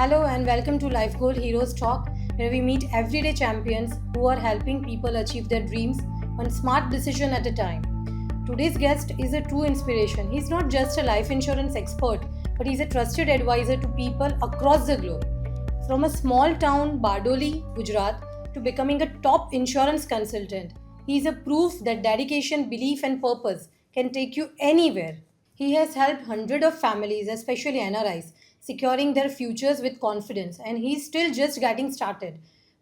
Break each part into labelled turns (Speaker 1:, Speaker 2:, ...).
Speaker 1: Hello and welcome to Life Goal Heroes Talk, where we meet everyday champions who are helping people achieve their dreams one smart decision at a time. Today's guest is a true inspiration. He's not just a life insurance expert, but he's a trusted advisor to people across the globe. From a small town, Bardoli, Gujarat, to becoming a top insurance consultant, he is a proof that dedication, belief, and purpose can take you anywhere. He has helped hundreds of families, especially NRIs, securing their futures with confidence, and he's still just getting started.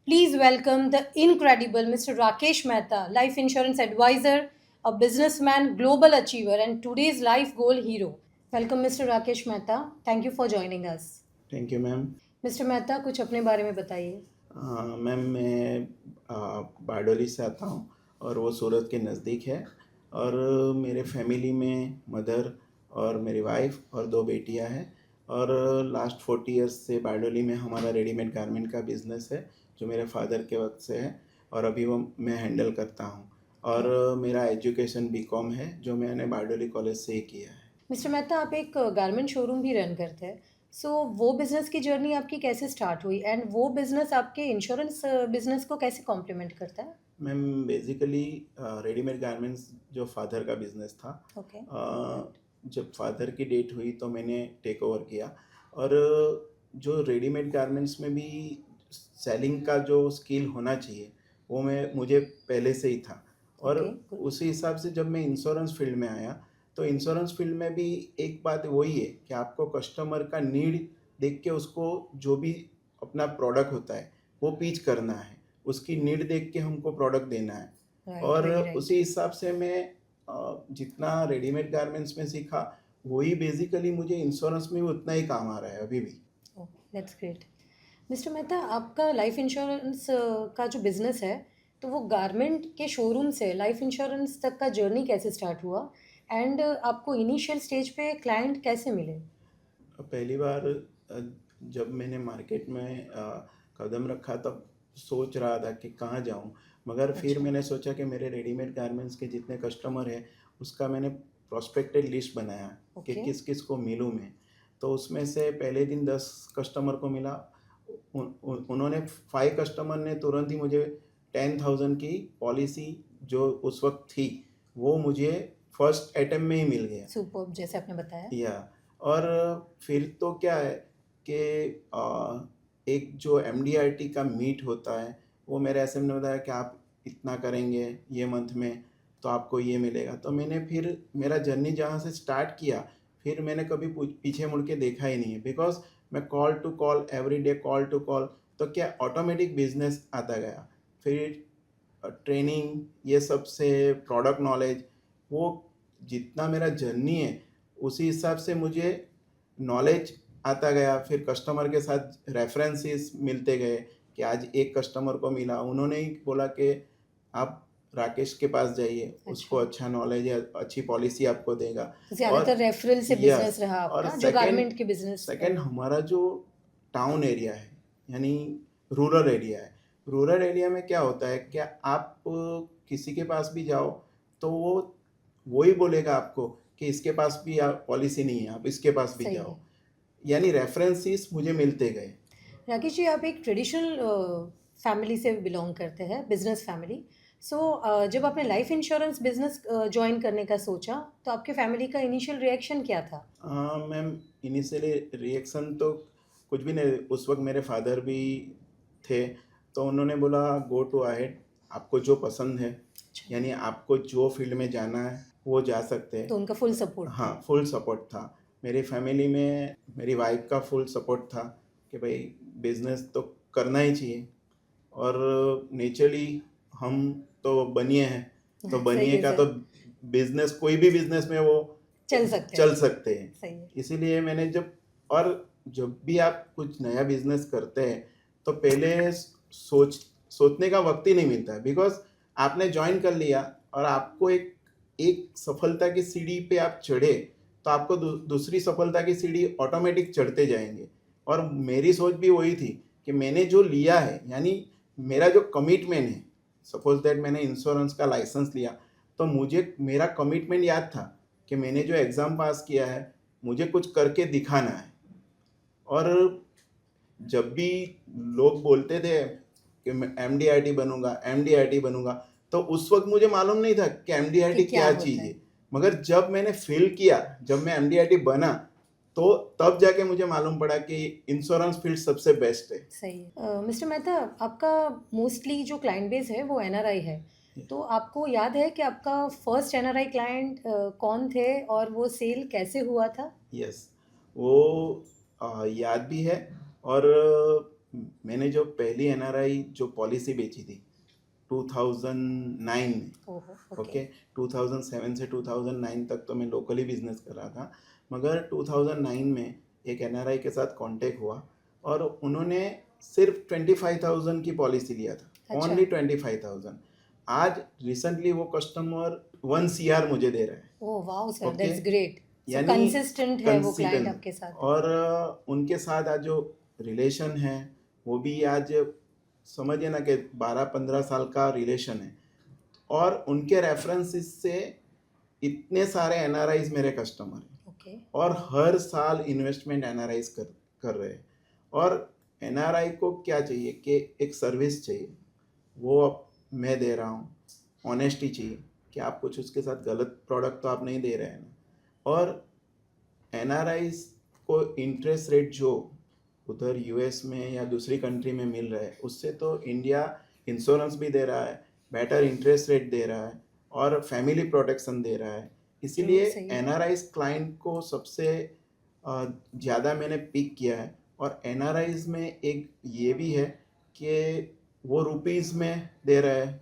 Speaker 1: Please welcome the incredible Mr. Rakesh Mehta, life insurance advisor, a businessman, global achiever, and today's life goal hero. Welcome, Mr. Rakesh Mehta. Thank you for joining us.
Speaker 2: Thank you ma'am.
Speaker 1: Mister Mehta, कुछ अपने बारे में बताइए।
Speaker 2: Ma'am मैं बारडोली से आता हूँ और वो सूरत के नज़दीक है। और मेरे फैमिली में मदर और मेरी वाइफ और दो बेटियां हैं। और लास्ट 40 इयर्स से बारडोली में हमारा रेडीमेड गारमेंट का बिज़नेस है जो मेरे फादर के वक्त से है और अभी वो मैं हैंडल करता हूँ। और मेरा एजुकेशन बीकॉम है जो मैंने बारडोली कॉलेज से ही किया है।
Speaker 1: मिस्टर मेहता, आप एक गारमेंट शोरूम भी रन करते हैं। वो बिजनेस की जर्नी आपकी कैसे स्टार्ट हुई एंड वो बिजनेस आपके इंश्योरेंस बिजनेस को कैसे कॉम्प्लीमेंट करता है?
Speaker 2: मैम बेसिकली रेडीमेड गारमेंट्स जो फादर का बिज़नेस था।
Speaker 1: ओके।
Speaker 2: जब फादर की डेट हुई तो मैंने टेक ओवर किया। और जो रेडीमेड गारमेंट्स में भी सेलिंग का जो स्किल होना चाहिए वो मुझे पहले से ही था। और
Speaker 1: Okay, good.
Speaker 2: उसी हिसाब से जब मैं इंश्योरेंस फील्ड में आया तो इंश्योरेंस फील्ड में भी एक बात वही है कि आपको कस्टमर का नीड देख के उसको जो भी अपना प्रोडक्ट होता है वो पिच करना है, उसकी नीड देख के हमको प्रोडक्ट देना है।
Speaker 1: Right,
Speaker 2: और
Speaker 1: very right.
Speaker 2: उसी हिसाब से मैं जितना रेडीमेड गारमेंट्स में सीखा वही बेसिकली मुझे इंश्योरेंस में भी उतना ही काम आ रहा है अभी भी।
Speaker 1: Oh, that's great. Mister Mehta, आपका लाइफ इंश्योरेंस का जो बिजनेस है, तो वो गारमेंट के शोरूम से लाइफ इंश्योरेंस तक का जर्नी कैसे स्टार्ट हुआ एंड आपको इनिशियल स्टेज पे क्लाइंट कैसे मिले?
Speaker 2: पहली बार जब मैंने मार्केट में कदम रखा तब सोच रहा था कि कहाँ जाऊँ। मगर फिर
Speaker 1: अच्छा।
Speaker 2: मैंने सोचा कि मेरे रेडीमेड गारमेंट्स के जितने कस्टमर हैं उसका मैंने प्रोस्पेक्टेड लिस्ट बनाया कि
Speaker 1: ओके।
Speaker 2: किस किस को मिलूँ मैं। तो उसमें से पहले दिन 10 कस्टमर को मिला। उन्होंने 5 कस्टमर ने तुरंत ही मुझे 10,000 की पॉलिसी जो उस वक्त थी वो मुझे फर्स्ट अटेम्प्ट में ही मिल गया।
Speaker 1: सुपर्ब, जैसे आपने बताया।
Speaker 2: या और फिर तो क्या है कि एक जो एमडीआरटी का मीट होता है वो मेरे ऐसे ने बताया कि आप इतना करेंगे ये मंथ में तो आपको ये मिलेगा। तो मैंने फिर मेरा जर्नी जहाँ से स्टार्ट किया फिर मैंने कभी पीछे मुड़ के देखा ही नहीं है। बिकॉज मैं call to call every day call to call तो क्या ऑटोमेटिक बिजनेस आता गया। फिर ट्रेनिंग ये सब से प्रोडक्ट नॉलेज वो जितना मेरा जर्नी है उसी हिसाब से मुझे नॉलेज आता गया। फिर कस्टमर के साथ रेफरेंसेस मिलते गए कि आज एक कस्टमर को मिला, उन्होंने ही बोला कि आप राकेश के पास जाइए, उसको अच्छा नॉलेज है, अच्छी पॉलिसी आपको देगा।
Speaker 1: ज्यादातर रेफरल से बिजनेस रहा
Speaker 2: और
Speaker 1: आपका, जो गारमेंट के बिजनेस।
Speaker 2: सेकंड हमारा जो टाउन एरिया है यानी रूरल एरिया है। रूरल एरिया में क्या होता है कि आप किसी के पास भी जाओ तो वो वही बोलेगा आपको कि इसके पास भी पॉलिसी नहीं है, आप इसके पास भी
Speaker 1: सही
Speaker 2: जाओ।
Speaker 1: है।
Speaker 2: यानी रेफरेंसेस मुझे मिलते गए।
Speaker 1: राकेश जी, आप एक ट्रेडिशनल फैमिली से बिलोंग करते हैं, बिजनेस फैमिली। जब आपने लाइफ इंश्योरेंस बिजनेस ज्वाइन करने का सोचा, तो आपके फैमिली का इनिशियल रिएक्शन क्या था?
Speaker 2: मैम इनिशियली रिएक्शन तो कुछ भी नहीं। उस वक्त मेरे फादर भी थे तो उन्होंने बोला गो टू अहेड, आपको जो पसंद है
Speaker 1: अच्छा।
Speaker 2: यानी आपको जो फील्ड में जाना है वो जा सकते हैं।
Speaker 1: तो उनका फुल सपोर्ट था।
Speaker 2: हाँ, फुल सपोर्ट था। मेरी फैमिली में मेरी वाइफ का फुल सपोर्ट था कि भाई बिजनेस तो करना ही चाहिए। और नेचुरली हम तो बनिए हैं तो
Speaker 1: सही
Speaker 2: बनिए
Speaker 1: है
Speaker 2: का
Speaker 1: सर।
Speaker 2: तो बिजनेस कोई भी बिजनेस में वो
Speaker 1: चल सकते हैं।
Speaker 2: सकते हैं।
Speaker 1: सही है।
Speaker 2: इसीलिए मैंने जब भी आप कुछ नया बिजनेस करते हैं तो पहले सोचने का वक्त ही नहीं मिलता है। बिकॉज आपने ज्वाइन कर लिया और आपको एक एक सफलता की सीढ़ी पे आप चढ़े तो आपको दूसरी सफलता की सीढ़ी ऑटोमेटिक चढ़ते जाएंगे। और मेरी सोच भी वही थी कि मैंने जो लिया है यानी मेरा जो कमिटमेंट है, सपोज दैट मैंने इंश्योरेंस का लाइसेंस लिया तो मुझे मेरा कमिटमेंट याद था कि मैंने जो एग्ज़ाम पास किया है मुझे कुछ करके दिखाना है। और जब भी लोग बोलते थे कि मैं एमडीआईटी बनूंगा, एमडीआईटी बनूंगा, तो उस वक्त मुझे मालूम नहीं था कि एमडीआईटी
Speaker 1: कि क्या
Speaker 2: क्या
Speaker 1: होता
Speaker 2: चीज़
Speaker 1: है।
Speaker 2: है। मगर जब मैंने फील किया, जब मैं एमडीआईटी बना, तो तब जाके मुझे मालूम पड़ा कि इंश्योरेंस फील्ड सबसे बेस्ट है।
Speaker 1: सही है। मिस्टर मेहता, आपका मोस्टली जो क्लाइंट बेस है वो एनआरआई है, तो आपको याद है कि आपका फर्स्ट एनआरआई क्लाइंट कौन थे और वो सेल कैसे हुआ था?
Speaker 2: यस, वो याद भी है। और मैंने जो पहली एनआरआई जो पॉलिसी बेची थी 2009 में।
Speaker 1: ओहो, ओके।
Speaker 2: ओके, 2007 से 2009 तक तो मैं लोकली बिजनेस कर रहा था, मगर 2009 में एक एनआरआई के साथ कांटेक्ट हुआ और उन्होंने सिर्फ 25,000 की पॉलिसी लिया था,
Speaker 1: अच्छा।
Speaker 2: ओनली 25,000। आज रिसेंटली वो कस्टमर 1 CR मुझे दे रहा है।
Speaker 1: Oh wow sir,
Speaker 2: okay,
Speaker 1: that's great. So
Speaker 2: यानी
Speaker 1: कंसिस्टेंट है वो क्लाइंट
Speaker 2: कंसिस्टेंट।
Speaker 1: आपके साथ।
Speaker 2: और उनके साथ आज जो रिलेशन है वो भी आज समझिए ना कि 12-15 साल का रिलेशन है। और उनके रेफरेंसेस से इतने सारे एनआरआईज मेरे कस्टमर हैं
Speaker 1: ओके।
Speaker 2: और हर साल इन्वेस्टमेंट एनआरआईज कर रहे हैं। और एनआरआई को क्या चाहिए कि एक सर्विस चाहिए, वो अब मैं दे रहा हूँ। ऑनेस्टी चाहिए कि आप कुछ उसके साथ गलत प्रोडक्ट तो आप नहीं दे रहे हैं ना। और एनआरआईज को इंटरेस्ट रेट जो उधर यूएस में या दूसरी कंट्री में मिल रहा है, उससे तो इंडिया इंश्योरेंस भी दे रहा है, बेटर इंटरेस्ट रेट दे रहा है और फैमिली प्रोटेक्शन दे रहा है। इसीलिए
Speaker 1: सही है।
Speaker 2: एनआरआईज क्लाइंट को सबसे ज़्यादा मैंने पिक किया है। और एनआरआईज में एक ये भी है कि वो रुपीज़ में दे रहा है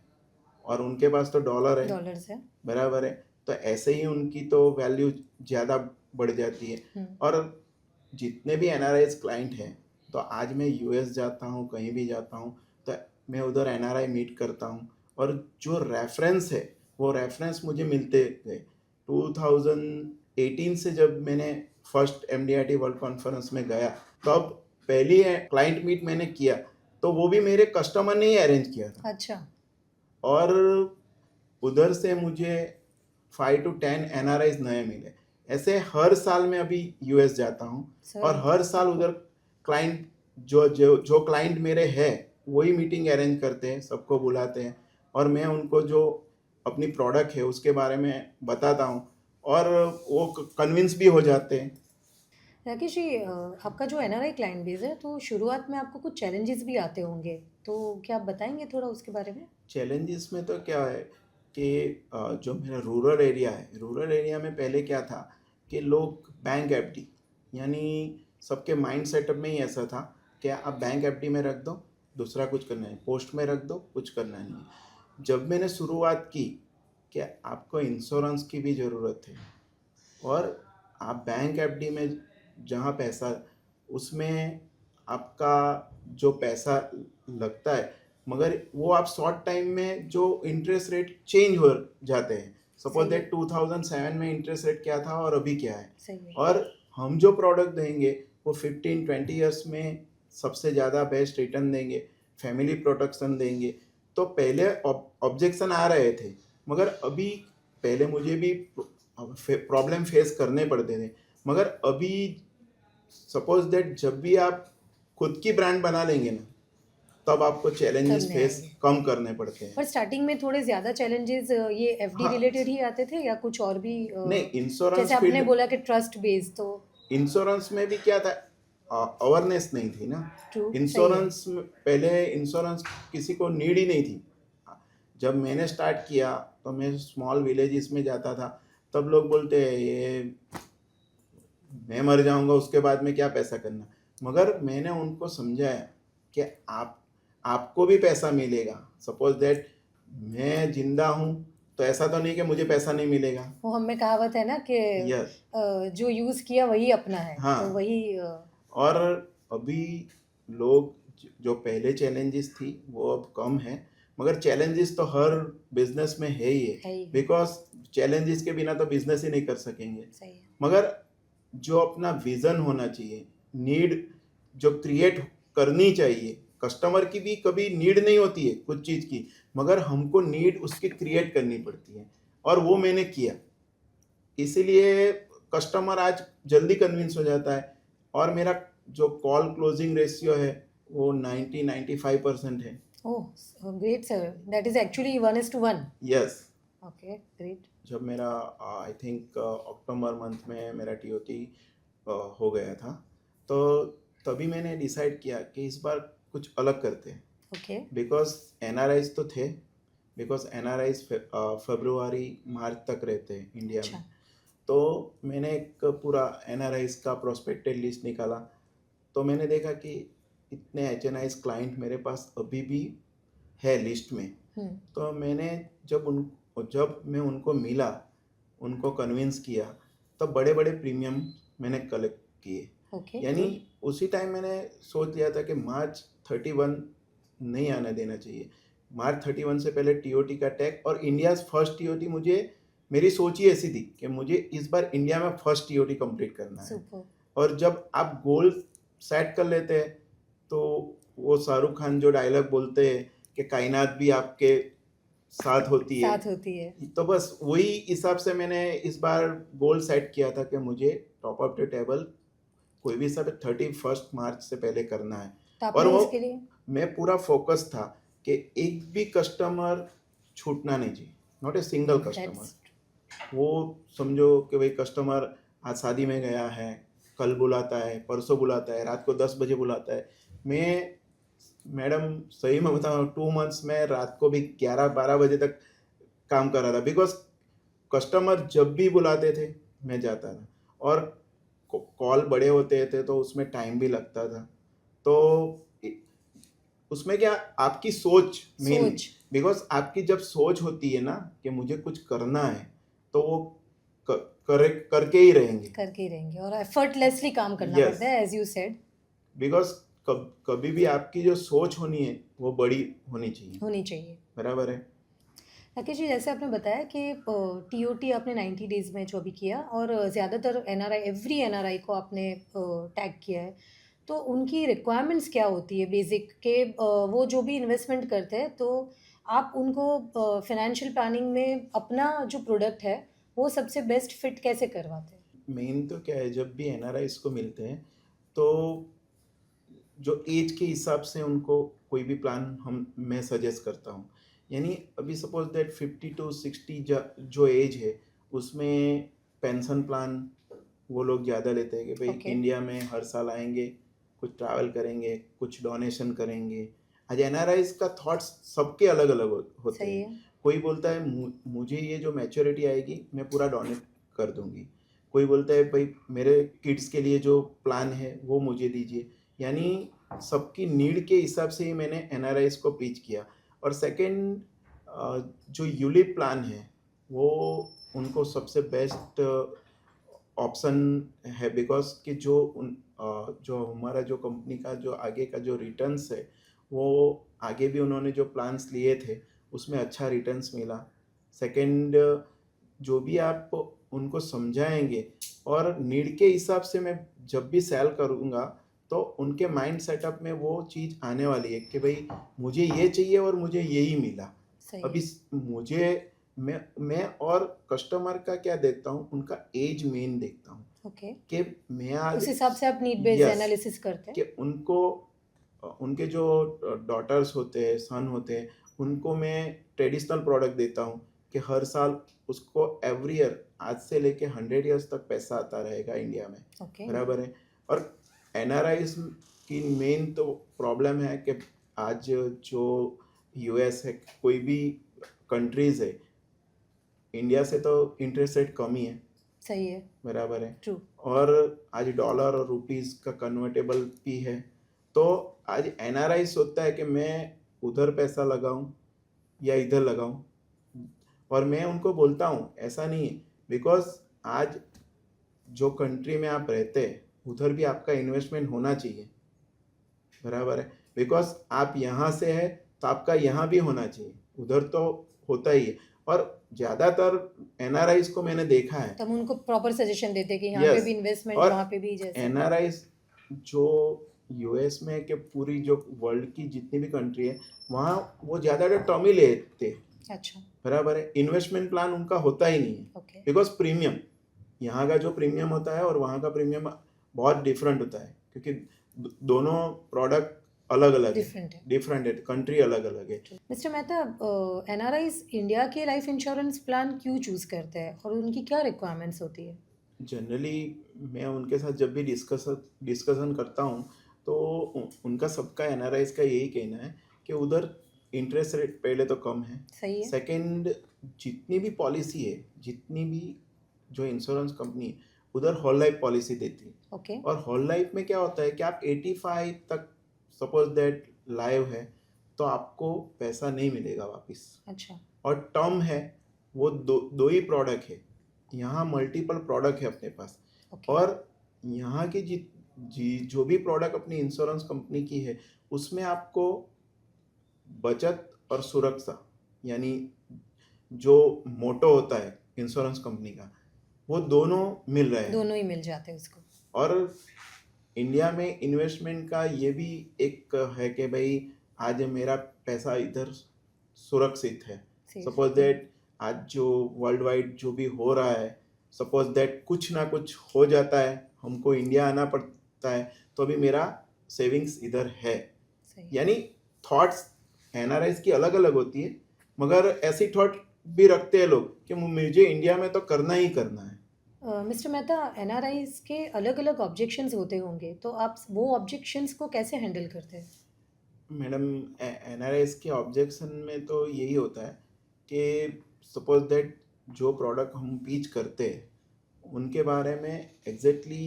Speaker 2: और उनके पास तो डॉलर है,
Speaker 1: डॉलर्स है।
Speaker 2: बराबर है। तो ऐसे ही उनकी तो वैल्यू ज़्यादा बढ़ जाती है। और जितने भी एनआरआईज क्लाइंट हैं, तो आज मैं यूएस जाता हूँ, कहीं भी जाता हूँ, तो मैं उधर एनआरआई मीट करता हूँ। और जो रेफरेंस है वो रेफरेंस मुझे मिलते गए। 2018 से जब मैंने फर्स्ट एमडीआईटी वर्ल्ड कॉन्फ्रेंस में गया, तब पहली क्लाइंट मीट मैंने किया, तो वो भी मेरे कस्टमर ने ही अरेंज किया था।
Speaker 1: अच्छा।
Speaker 2: और उधर से मुझे 5 to 10 एनआरआईज नए मिले। ऐसे हर साल मैं अभी यूएस जाता हूँ और हर साल उधर क्लाइंट जो जो जो क्लाइंट मेरे हैं वही मीटिंग अरेंज करते हैं, सबको बुलाते हैं और मैं उनको जो अपनी प्रोडक्ट है उसके बारे में बताता हूँ और वो कन्विंस भी हो जाते हैं।
Speaker 1: राकेश जी, आपका जो एनआरआई क्लाइंट बेस है, तो शुरुआत में आपको कुछ चैलेंजेस भी आते होंगे, तो क्या आप बताएंगे थोड़ा उसके बारे में?
Speaker 2: चैलेंजेस में तो क्या है कि जो मेरा रूरल एरिया है, रूरल एरिया में पहले क्या था कि लोग बैंक एफडी, यानी सबके माइंड सेटअप में ही ऐसा था कि आप बैंक एफडी में रख दो, दूसरा कुछ करना है, पोस्ट में रख दो, कुछ करना नहीं है। जब मैंने शुरुआत की कि आपको इंश्योरेंस की भी ज़रूरत है और आप बैंक एफडी में जहाँ पैसा, उसमें आपका जो पैसा लगता है, मगर वो आप शॉर्ट टाइम में जो इंटरेस्ट रेट चेंज हो जाते हैं। सपोज
Speaker 1: सही है।
Speaker 2: दैट 2007 में इंटरेस्ट रेट क्या था और अभी क्या है।
Speaker 1: सही है।
Speaker 2: और हम जो प्रोडक्ट देंगे वो 15-20 ईयर्स में सबसे ज़्यादा बेस्ट रिटर्न देंगे, फैमिली प्रोटेक्शन देंगे। तो पहले ऑब्जेक्शन आ रहे थे, मगर अभी पहले मुझे भी प्रॉब्लम फेस करने पड़ते थे, मगर अभी सपोज दैट जब भी आप खुद की ब्रांड बना लेंगे ना, तब आपको चैलेंजेस
Speaker 1: करने
Speaker 2: फेस
Speaker 1: आएंगे।
Speaker 2: कम करने पड़ते हैं।
Speaker 1: पर स्टार्टिंग में थोड़े ज़्यादा चैलेंजेस ये एफडी
Speaker 2: हाँ,
Speaker 1: रिलेटेड ही आते थे या कुछ और भी
Speaker 2: नहीं, इंश्योरेंस
Speaker 1: जैसे आपने
Speaker 2: फील्ड,
Speaker 1: बोला कि ट्रस्ट बेस्ड, तो
Speaker 2: इंश्योरेंस में भी क्या था, अवेयरनेस नहीं थी ना।
Speaker 1: ट्रू, सही है।
Speaker 2: इंश्योरेंस पहले इंश्योरेंस किसी को नीड ही नहीं थी। जब मैंने स्टार्ट किया तो मैं स्मॉल विलेजेस में जाता था, तब लोग बोलते हैं ये मैं मर जाऊंगा उसके बाद में क्या पैसा करना। मगर मैंने उनको समझाया कि आपको भी पैसा मिलेगा। सपोज दैट मैं जिंदा हूँ तो ऐसा तो नहीं कि मुझे पैसा नहीं मिलेगा।
Speaker 1: वो हम में कहावत है ना कि
Speaker 2: यस,
Speaker 1: जो यूज़ किया वही अपना है, तो
Speaker 2: हाँ।
Speaker 1: वही
Speaker 2: और अभी लोग जो पहले चैलेंजेस थी वो अब कम है, मगर चैलेंजेस तो हर बिजनेस में है ही
Speaker 1: है
Speaker 2: है,
Speaker 1: ही।
Speaker 2: बिकॉज चैलेंजेस के बिना तो बिजनेस ही नहीं कर सकेंगे।
Speaker 1: सही है।
Speaker 2: मगर जो अपना विजन होना चाहिए, नीड जो क्रिएट करनी चाहिए, कस्टमर की भी कभी नीड नहीं होती है कुछ चीज़ की, मगर हमको नीड उसकी क्रिएट करनी पड़ती है और वो मैंने किया। इसीलिए कस्टमर आज जल्दी कन्विंस हो जाता है और मेरा जो कॉल क्लोजिंग रेशियो है वो 90-95% है।
Speaker 1: Oh, great, sir. That is actually 1:1.
Speaker 2: Yes,
Speaker 1: Okay, great.
Speaker 2: जब मेरा आई थिंक अक्टूबर मंथ में मेरा टीओटी हो गया था, तो तभी मैंने डिसाइड किया कि इस बार कुछ अलग करते हैं।
Speaker 1: Okay.
Speaker 2: बिकॉज एनआरआईज तो थे, बिकॉज एनआरआईज फरवरी मार्च तक रहते हैं इंडिया
Speaker 1: अच्छा.
Speaker 2: में। तो मैंने एक पूरा एनआरआईज का प्रोस्पेक्टेड लिस्ट निकाला, तो मैंने देखा कि इतने एचएनआईज क्लाइंट मेरे पास अभी भी है लिस्ट में। तो मैंने जब मैं उनको मिला, उनको कन्विंस किया, तब बड़े बड़े प्रीमियम मैंने कलेक्ट किए।
Speaker 1: Okay.
Speaker 2: यानी
Speaker 1: good.
Speaker 2: उसी टाइम मैंने सोच लिया था कि मार्च 31 नहीं आने देना चाहिए। मार्च 31 से पहले टीओटी का टैग, और इंडिया फर्स्ट टीओटी, मुझे मेरी सोच ही ऐसी थी कि मुझे इस बार इंडिया में फर्स्ट टीओटी कंप्लीट करना है।
Speaker 1: Super.
Speaker 2: और जब आप गोल सेट कर लेते हैं, तो वो शाहरुख खान जो डायलॉग बोलते हैं कि कायनात भी आपके साथ होती है,
Speaker 1: साथ होती है.
Speaker 2: तो बस वही हिसाब से मैंने इस बार गोल सेट किया था कि मुझे टॉप ऑफ द टेबल कोई भी सब 31 मार्च से पहले करना है।
Speaker 1: तो
Speaker 2: और
Speaker 1: आपने
Speaker 2: वो
Speaker 1: इसके लिए
Speaker 2: मैं पूरा फोकस था कि एक भी कस्टमर छूटना नहीं चाहिए, not a single customer.
Speaker 1: that's
Speaker 2: वो समझो कि भाई कस्टमर आज शादी में गया है, कल बुलाता है, परसों बुलाता है, रात को 10 बजे बुलाता है। मैं मैडम सही में बताऊँ, 2 मंथ्स में रात को भी 11-12 बजे तक काम कर रहा था, बिकॉज कस्टमर जब भी बुलाते थे मैं जाता था, और कॉल बड़े होते थे तो उसमें टाइम भी लगता था। तो उसमें क्या, आपकी सोच मेन,
Speaker 1: सोच.
Speaker 2: बिकॉज आपकी जब सोच होती है ना कि मुझे कुछ करना है, तो वो करके ही रहेंगे,
Speaker 1: करके ही रहेंगे और एफर्टलेसली काम करना
Speaker 2: Yes.
Speaker 1: पड़ता है, एज यू सेड.
Speaker 2: बिकॉज कभी भी आपकी जो सोच होनी है वो बड़ी होनी चाहिए।
Speaker 1: होनी चाहिए.
Speaker 2: बराबर है।
Speaker 1: राकेश जी, जैसे आपने बताया कि टीओटी आपने 90 डेज में जो अभी किया, और ज़्यादातर एनआरआई, एवरी एनआरआई को आपने टैग किया है, तो उनकी रिक्वायरमेंट्स क्या होती है बेसिक के? वो जो भी इन्वेस्टमेंट करते हैं, तो आप उनको फाइनेंशियल प्लानिंग में अपना जो प्रोडक्ट है वो सबसे बेस्ट फिट कैसे करवाते हैं?
Speaker 2: मेन तो क्या है, जब भी एनआरआईज को मिलते हैं तो जो एज के हिसाब से उनको कोई भी प्लान मैं सजेस्ट करता हूँ। यानी अभी सपोज दैट 50 to 60 जो एज है, उसमें पेंशन प्लान वो लोग ज़्यादा लेते हैं कि भाई
Speaker 1: Okay.
Speaker 2: इंडिया में हर साल आएंगे, कुछ ट्रैवल करेंगे, कुछ डोनेशन करेंगे। आज एनआरआईज का थॉट्स सबके अलग अलग होते
Speaker 1: सही
Speaker 2: हैं।
Speaker 1: है.
Speaker 2: कोई बोलता है मुझे ये जो मैच्योरिटी आएगी मैं पूरा डोनेट कर दूंगी, कोई बोलता है भाई मेरे किड्स के लिए जो प्लान है वो मुझे दीजिए। यानी सबकी नीड के हिसाब से ही मैंने एनआरआईज को पिच किया। और सेकंड, जो यूलिप प्लान है वो उनको सबसे बेस्ट ऑप्शन है, बिकॉज कि जो हमारा जो कंपनी का जो आगे का जो रिटर्न्स है, वो आगे भी उन्होंने जो प्लान्स लिए थे उसमें अच्छा रिटर्न्स मिला। सेकंड, जो भी आप उनको समझाएंगे और नीड के हिसाब से मैं जब भी सेल करूँगा, तो उनके माइंड सेटअप में वो चीज़ आने वाली है कि भाई मुझे ये चाहिए और मुझे यही मिला।
Speaker 1: सही
Speaker 2: अभी
Speaker 1: है.
Speaker 2: मुझे मैं और कस्टमर का क्या देखता हूँ, उनका एज मेन देखता हूँ
Speaker 1: ओके.
Speaker 2: कि मैं आज
Speaker 1: उस हिसाब से आप नीड बेस्ड
Speaker 2: Yes.
Speaker 1: एनालिसिस करते हैं.
Speaker 2: कि उनको उनके जो डॉटर्स होते हैं, सन होते हैं, उनको मैं ट्रेडिशनल प्रोडक्ट देता हूँ कि हर साल उसको एवरी ईयर आज से लेके 100 ईयर्स तक पैसा आता रहेगा इंडिया में।
Speaker 1: ओके.
Speaker 2: बराबर है। और एनआरआईज की मेन तो प्रॉब्लम है कि आज जो यूएस है, कोई भी कंट्रीज है, इंडिया से तो इंटरेस्ट रेट कम ही है।
Speaker 1: सही है.
Speaker 2: बराबर है।
Speaker 1: ट्रू.
Speaker 2: और आज डॉलर और रुपीस का कन्वर्टेबल भी है, तो आज एनआरआई सोचता है कि मैं उधर पैसा लगाऊं या इधर लगाऊं। और मैं उनको बोलता हूं ऐसा नहीं है, बिकॉज आज जो कंट्री में आप रहते हैं उधर भी आपका इन्वेस्टमेंट होना चाहिए। बराबर है। बिकॉज आप यहाँ से है तो आपका यहाँ भी होना चाहिए, उधर तो होता ही है। और ज़्यादातर एनआरआईज को मैंने देखा है,
Speaker 1: तब उनको प्रॉपर सजेशन देते हैं कि यहाँ
Speaker 2: Yes.
Speaker 1: पे भी इन्वेस्टमेंट,
Speaker 2: और
Speaker 1: वहाँ पे भी जैसे.
Speaker 2: एनआरआईज जो यूएस में कि पूरी जो वर्ल्ड की जितनी भी कंट्री है, वहाँ वो ज़्यादातर टर्म ही लेते हैं।
Speaker 1: अच्छा.
Speaker 2: बराबर है। इन्वेस्टमेंट प्लान उनका होता ही नहीं है,
Speaker 1: ओके.
Speaker 2: बिकॉज प्रीमियम, यहाँ का जो प्रीमियम होता है और वहाँ का प्रीमियम बहुत डिफरेंट होता है, क्योंकि दोनों प्रोडक्ट अलग अलग है,
Speaker 1: डिफरेंट है।
Speaker 2: डिफरेंट है, कंट्री अलग अलग है।
Speaker 1: मिस्टर मेहता, एनआरआईज इंडिया के लाइफ इंश्योरेंस प्लान क्यों चूज करते हैं और उनकी क्या रिक्वायरमेंट्स होती है?
Speaker 2: जनरली मैं उनके साथ जब भी डिस्कशन करता हूँ तो उनका सबका एनआरआईज का यही कहना है कि उधर इंटरेस्ट रेट पहले तो कम है,
Speaker 1: सही है।
Speaker 2: सेकंड जितनी भी पॉलिसी है, जितनी भी जो इंश्योरेंस कंपनी है उधर होल लाइफ पॉलिसी देती है।
Speaker 1: ओके।
Speaker 2: और होल लाइफ में क्या होता है कि आप 85 तक सपोज दैट लाइव है तो आपको पैसा नहीं मिलेगा वापस।
Speaker 1: अच्छा।
Speaker 2: और टर्म है वो दो ही प्रोडक्ट है, यहाँ मल्टीपल प्रोडक्ट है अपने पास।
Speaker 1: ओके।
Speaker 2: और यहाँ की जो भी प्रोडक्ट अपनी इंश्योरेंस कंपनी की है उसमें आपको बचत और सुरक्षा यानी जो मोटो होता है इंश्योरेंस कंपनी का वो दोनों मिल रहे हैं।
Speaker 1: दोनों ही मिल जाते हैं उसको।
Speaker 2: और इंडिया में इन्वेस्टमेंट का ये भी एक है कि भाई आज मेरा पैसा इधर सुरक्षित है।
Speaker 1: Safe.
Speaker 2: सपोज दैट आज जो वर्ल्ड वाइड जो भी हो रहा है, सपोज दैट कुछ ना कुछ हो जाता है, हमको इंडिया आना पड़ता है, तो अभी मेरा सेविंग्स इधर है।
Speaker 1: सही।
Speaker 2: यानी थॉट्स एनआरआईज की अलग अलग होती है, मगर ऐसी थॉट भी रखते हैं लोग कि मुझे इंडिया में तो करना ही करना है।
Speaker 1: मिस्टर मेहता, एनआरआईज के अलग अलग ऑब्जेक्शंस होते होंगे, तो आप वो ऑब्जेक्शंस को कैसे हैंडल करते हैं?
Speaker 2: मैडम एनआरआईज के ऑब्जेक्शन में तो यही होता है कि सपोज दैट जो प्रोडक्ट हम पिच करते हैं उनके बारे में एग्जैक्टली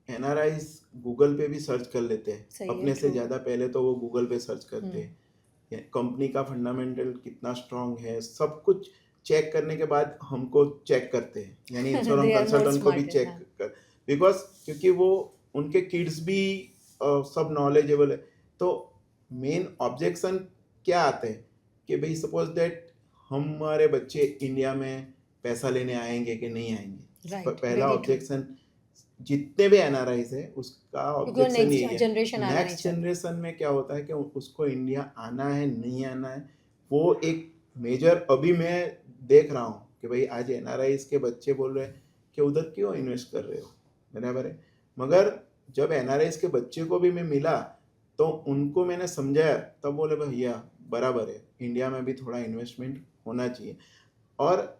Speaker 2: एनआरआईज गूगल पे भी सर्च कर लेते हैं।
Speaker 1: सही है,
Speaker 2: अपने से
Speaker 1: true.
Speaker 2: ज़्यादा पहले तो वो गूगल पे सर्च करते हैं, कंपनी का फंडामेंटल कितना स्ट्रांग है, सब कुछ चेक करने के बाद हमको चेक करते हैं, यानी
Speaker 1: They
Speaker 2: insurance
Speaker 1: are more
Speaker 2: consultant को भी
Speaker 1: smarter,
Speaker 2: चेक
Speaker 1: हाँ.
Speaker 2: कर, बिकॉज क्योंकि वो उनके किड्स भी सब नॉलेजेबल है। तो मेन ऑब्जेक्शन क्या आते हैं कि भाई सपोज दैट हमारे बच्चे इंडिया में पैसा लेने आएंगे कि नहीं आएंगे।
Speaker 1: Right,
Speaker 2: पहला
Speaker 1: very true.
Speaker 2: ऑब्जेक्शन जितने भी एनआरआईज है उसका
Speaker 1: क्योंकि वो
Speaker 2: ऑब्जेक्शन
Speaker 1: next
Speaker 2: यही है।
Speaker 1: generation आना नहीं
Speaker 2: नेक्स्ट
Speaker 1: चाहते।
Speaker 2: जनरेशन में क्या होता है कि उसको इंडिया आना है नहीं आना है, वो एक मेजर अभी मैं देख रहा हूँ कि भाई आज एनआरआईज के बच्चे बोल रहे हैं कि उधर क्यों इन्वेस्ट कर रहे हो, बराबर है। मगर जब एनआरआईज के बच्चे को भी मैं मिला तो उनको मैंने समझाया, तब बोले भैया बराबर है, इंडिया में भी थोड़ा इन्वेस्टमेंट होना चाहिए। और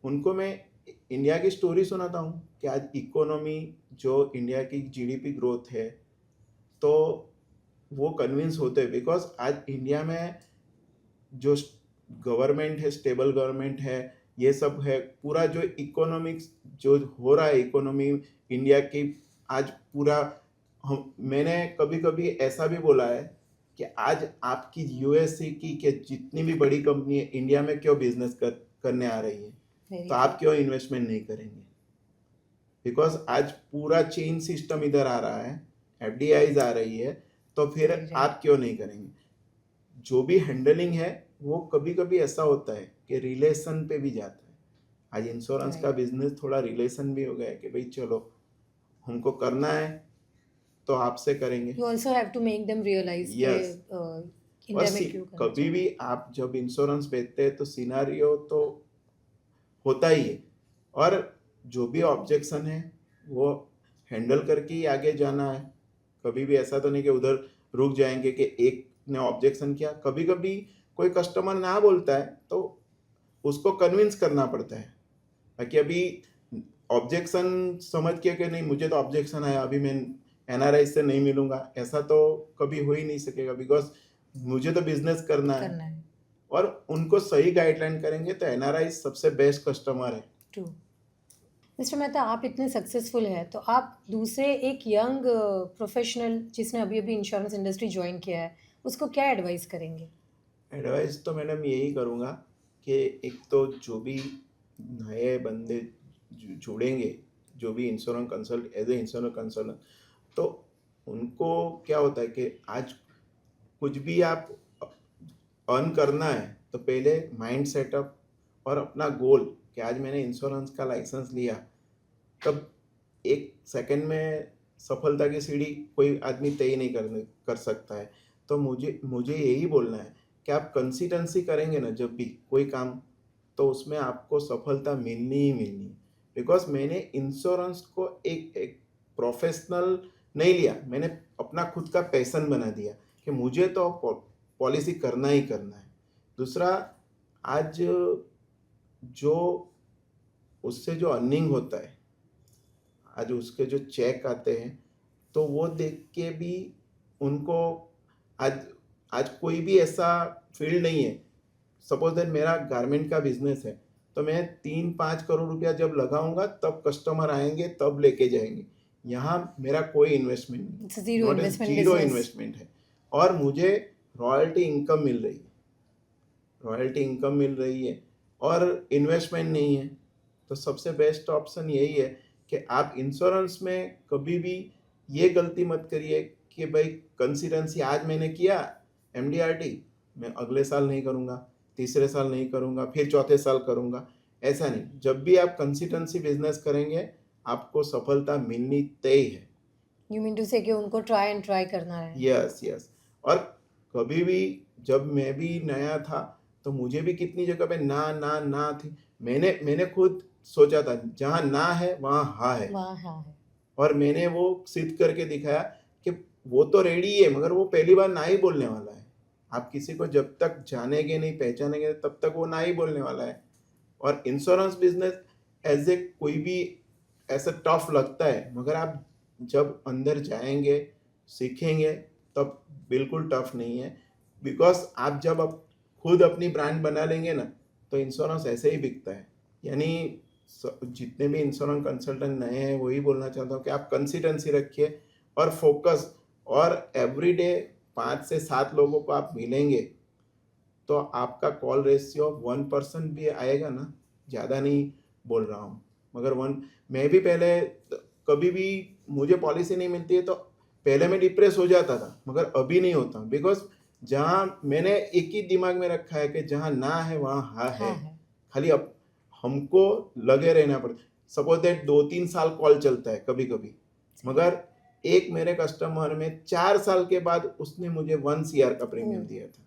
Speaker 2: उनको मैं इंडिया की स्टोरी सुनाता हूँ कि आज इकोनॉमी जो इंडिया की जीडीपी ग्रोथ है तो वो कन्विंस होते हैं, बिकॉज आज इंडिया में जो गवर्नमेंट है, स्टेबल गवर्नमेंट है, ये सब है, पूरा जो इकोनॉमिक्स जो हो रहा है इकोनॉमी इंडिया की आज पूरा मैंने कभी कभी ऐसा भी बोला है कि आज आपकी यूएसए की के जितनी भी बड़ी कंपनी है इंडिया में क्यों बिजनेस करने आ रही है,
Speaker 1: Very
Speaker 2: तो आप क्यों इन्वेस्टमेंट नहीं करेंगे? बिकॉज आज पूरा चेन सिस्टम इधर आ रहा है, एफडीआईज आ रही है, तो फिर आप क्यों नहीं करेंगे? जो भी हैंडलिंग है वो कभी कभी ऐसा होता है कि रिलेशन पे भी जाता है। आज इंश्योरेंस का बिजनेस थोड़ा रिलेशन भी हो गया है कि भाई चलो हमको करना है तो आपसे करेंगे।
Speaker 1: You also have to make them realize
Speaker 2: Yes.
Speaker 1: कि इंडिया में क्यों करना
Speaker 2: कभी भी आप जब इंश्योरेंस बेचते हैं तो सिनारियो तो होता ही है, और जो भी ऑब्जेक्शन है वो हैंडल करके ही आगे जाना है। कभी भी ऐसा तो नहीं कि उधर रुक जाएंगे कि एक ने ऑब्जेक्शन किया। कभी कभी कोई कस्टमर ना बोलता है तो उसको कन्विंस करना पड़ता है, ताकि अभी ऑब्जेक्शन समझ के कि नहीं मुझे तो ऑब्जेक्शन आया, अभी मैं एनआरआई से नहीं मिलूंगा, ऐसा तो कभी हो ही नहीं सकेगा, बिकॉज मुझे तो बिजनेस करना है। और उनको सही गाइडलाइन करेंगे तो एनआरआई सबसे बेस्ट कस्टमर है।
Speaker 1: ट्रू। मिस्टर मेहता, आप इतने सक्सेसफुल हैं तो आप दूसरे एक यंग प्रोफेशनल जिसने अभी अभी इंश्योरेंस इंडस्ट्री ज्वाइन किया है उसको क्या एडवाइस करेंगे?
Speaker 2: एडवाइस तो मैडम यही करूँगा कि एक तो जो भी नए बंदे जुड़ेंगे, जो भी insurance consult as a insurance consultant, तो उनको क्या होता है कि आज कुछ भी आप अर्न करना है तो पहले माइंड सेटअप और अपना गोल कि आज मैंने इंश्योरेंस का लाइसेंस लिया, तब एक सेकंड में सफलता की सीढ़ी कोई आदमी तय नहीं कर सकता है। तो मुझे यही बोलना है कि आप कंसिस्टेंसी करेंगे ना जब भी कोई काम, तो उसमें आपको सफलता मिलनी ही मिलनी है। बिकॉज मैंने इंश्योरेंस को एक प्रोफेशनल नहीं लिया, मैंने अपना खुद का पैशन बना दिया कि मुझे तो पॉलिसी करना ही करना है। दूसरा, आज जो उससे जो अर्निंग होता है, आज उसके जो चेक आते हैं, तो वो देख के भी उनको आज कोई भी ऐसा फील्ड नहीं है। सपोज दैट मेरा गारमेंट का बिजनेस है, तो मैं 3-5 करोड़ रुपया जब लगाऊंगा तब कस्टमर आएंगे, तब लेके जाएंगे। यहाँ मेरा कोई इन्वेस्टमेंट नहीं,
Speaker 1: It's a zero
Speaker 2: not
Speaker 1: investment
Speaker 2: zero
Speaker 1: business.
Speaker 2: Investment है, और मुझे रॉयल्टी इनकम मिल रही है, रॉयल्टी इनकम मिल रही है और इन्वेस्टमेंट नहीं है। तो सबसे बेस्ट ऑप्शन यही है कि आप इंश्योरेंस में कभी भी ये गलती मत करिए कि भाई कंसिस्टेंसी आज मैंने किया MDRT, मैं अगले साल नहीं करूँगा, तीसरे साल नहीं करूँगा, फिर चौथे साल करूँगा। ऐसा नहीं, जब भी आप कंसिस्टेंसी बिजनेस करेंगे आपको सफलता मिलनी तय है।
Speaker 1: You mean to say कि उनको try करना है.
Speaker 2: Yes yes. और कभी भी जब मैं भी नया था तो मुझे भी कितनी जगह पे ना थी। मैंने खुद सोचा था जहाँ ना है वहाँ हाँ है,
Speaker 1: वहाँ हाँ है.
Speaker 2: और मैंने वो सिद्ध करके दिखाया कि वो तो रेडी है, मगर वो पहली बार ना ही बोलने वाला है। आप किसी को जब तक जानेंगे नहीं, पहचानेंगे, तब तक वो ना ही बोलने वाला है। और इंश्योरेंस बिजनेस एज ए कोई भी ऐसा टफ लगता है, मगर आप जब अंदर जाएंगे, सीखेंगे, तब बिल्कुल टफ नहीं है। बिकॉज आप जब आप खुद अपनी ब्रांड बना लेंगे ना, तो इंश्योरेंस ऐसे ही बिकता है। यानी जितने भी इंश्योरेंस कंसल्टेंट नए हैं वही बोलना चाहता हूँ कि आप कंसिस्टेंसी रखिए और फोकस, और एवरीडे 5 से 7 लोगों को आप मिलेंगे तो आपका कॉल रेशियो 1% भी आएगा ना। ज़्यादा नहीं बोल रहा हूँ, मगर मैं भी पहले कभी भी मुझे पॉलिसी नहीं मिलती है तो पहले मैं डिप्रेस हो जाता था, मगर अभी नहीं होता। बिकॉज जहाँ मैंने एक ही दिमाग में रखा है कि जहाँ ना है वहाँ हाँ है। खाली अब हमको लगे रहना पड़ता। सपोज दैट 2-3 साल कॉल चलता है कभी कभी, मगर एक मेरे कस्टमर में 4 साल के बाद उसने मुझे 1 CR का प्रीमियम दिया था।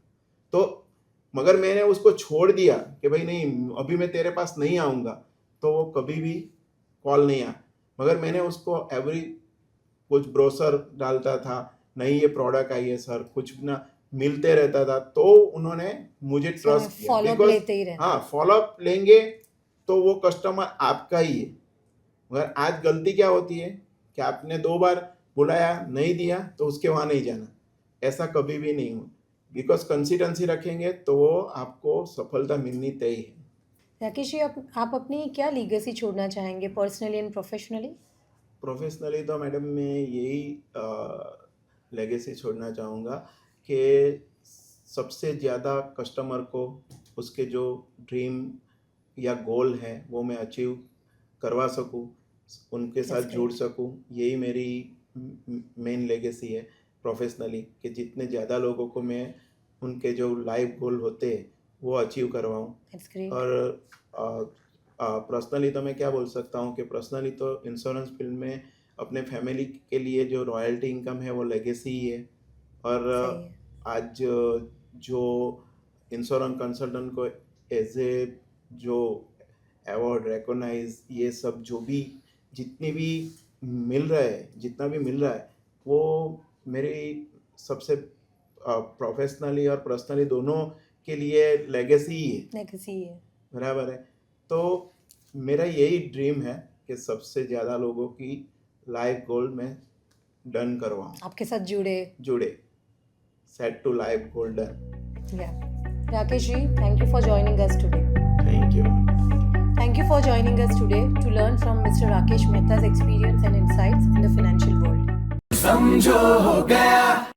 Speaker 2: तो मगर मैंने उसको छोड़ दिया कि भाई नहीं, अभी मैं तेरे पास नहीं आऊँगा, तो वो कभी भी कॉल नहीं आया। मगर मैंने उसको कुछ ब्रोशर डालता था, नहीं ये प्रोडक्ट आई है सर, कुछ ना मिलते रहता था, तो उन्होंने मुझे ट्रस्ट किया।
Speaker 1: फॉलोअप लेते ही रहते।
Speaker 2: हाँ, फॉलोअप लेंगे तो वो कस्टमर आपका ही है। मगर आज गलती क्या होती है कि आपने 2 बार बुलाया, नहीं दिया, तो उसके वहाँ नहीं जाना। ऐसा कभी भी नहीं हो। बिकॉज कंसिस्टेंसी रखेंगे तो वो आपको सफलता मिलनी तय है।
Speaker 1: राकेश जी, आप अपनी क्या लीगेसी छोड़ना चाहेंगे पर्सनली एंड प्रोफेशनली?
Speaker 2: प्रोफेशनली तो मैडम मैं यही लेगेसी छोड़ना चाहूँगा कि सबसे ज़्यादा कस्टमर को उसके जो ड्रीम या गोल है वो मैं अचीव करवा सकूँ, उनके साथ जुड़ सकूँ। यही मेरी मेन लेगेसी है प्रोफेशनली, कि जितने ज़्यादा लोगों को मैं उनके जो लाइफ गोल होते हैं वो अचीव करवाऊँ। और पर्सनली तो मैं क्या बोल सकता हूँ कि पर्सनली तो इंश्योरेंस फील्ड में अपने फैमिली के लिए जो रॉयल्टी इनकम है वो लेगेसी ही है। और आज जो इंश्योरेंस कंसल्टेंट को एज ए जो अवार्ड रिकॉग्नाइज, ये सब जो भी जितनी भी जितना भी मिल रहा है वो मेरी सबसे प्रोफेशनली और पर्सनली दोनों के लिए लेगेसी ही है। बराबर है। तो मेरा यही ड्रीम है कि सबसे ज़्यादा लोगों की लाइफ गोल में डन करवाऊँ, आपके साथ जुड़े set to life goal done.
Speaker 1: Rakesh ji, thank you for joining us today. Thank you for joining us today to learn from Mr. Rakesh Mehta's experience and insights in the financial world. समझो हो गया।